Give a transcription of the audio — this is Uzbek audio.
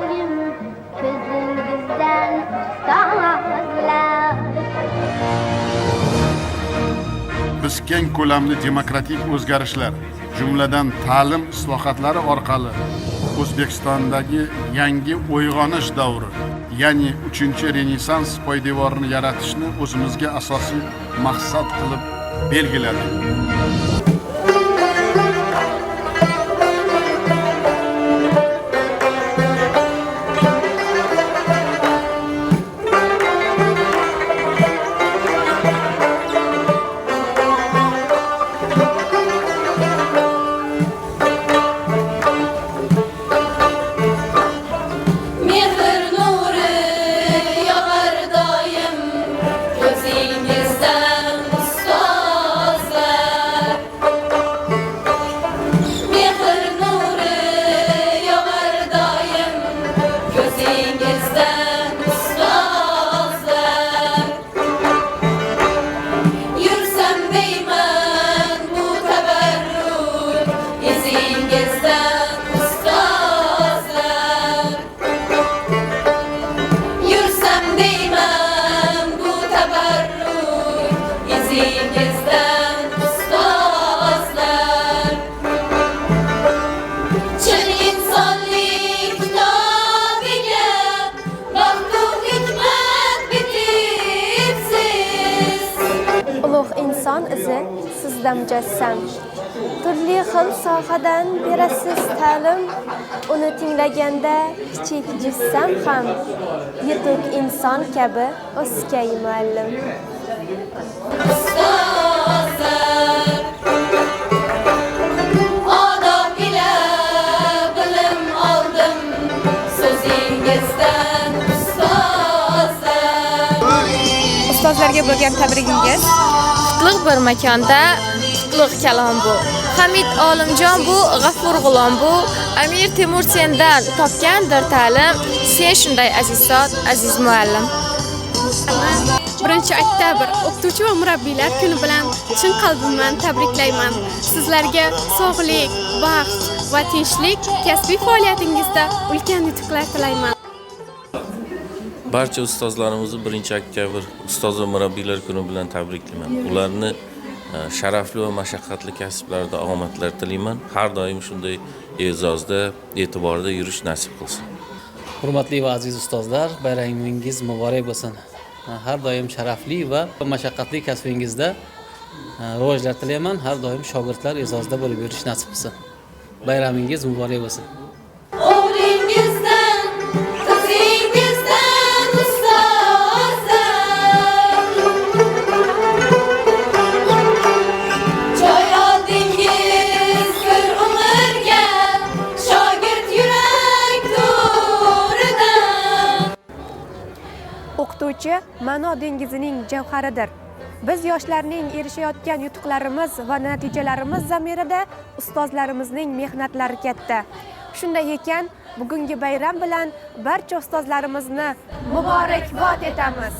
doim ko'zingizdan ustozlar. Biz keng ko'lamli demokratik o'zgarishlar, jumladan ta'lim islohotlari orqali O'zbekistondagi yangi uyg'onish davri, ya'ni 3-renessans poydevorini yaratishni o'zimizga asosiy maqsad qilib belgiladik. inson izi sizda mujassam. Turli xil sohadan berasiz ta'lim, uni tinglaganda kichik jissam ham yetuk inson kabi o'skay muallim. Ustozlarga bo'lgan tabrigingiz? Qutlug' bir makonda qutlug' kalom bu. Hamid Olimjon bu, G'afur G'ulom bu, Amir Temur sendan topgandir ta'lim, sen shunday aziz zot, aziz muallim. 1-oktyabr o'qituvchi va murabbiylar kuni bilan chin qalbimdan tabriklayman. Sizlarga sog'lik, baxt va tinchlik kasbiy faoliyatingizda ulkan yutuqlar tilayman. Barcha ustozlarimizni 1-oktyabr ustoz va murabbiylar kuni bilan tabriklayman. Ularni sharafli va mashaqqatli kasblarida omadlar tilayman. Har doim shunday e'zozda, e'tiborda yurish nasib qilsin. Hurmatli va aziz ustozlar, bayramingiz muborak bo'lsin. Har doim sharafli va mashaqqatli kasbingizda rivojlar tilayman. Har doim shogirdlar e'zozda bo'lib yurish nasib qilsin. Bayramingiz muborak bo'lsin. O'qituvchi ma'no dengizining javharidir. Biz yoshlarning erishayotgan yutuqlarimiz va natijalarimiz zamirida ustozlarimizning mehnatlari katta. Shunday ekan, bugungi bayram bilan barcha ustozlarimizni muborakbod etamiz.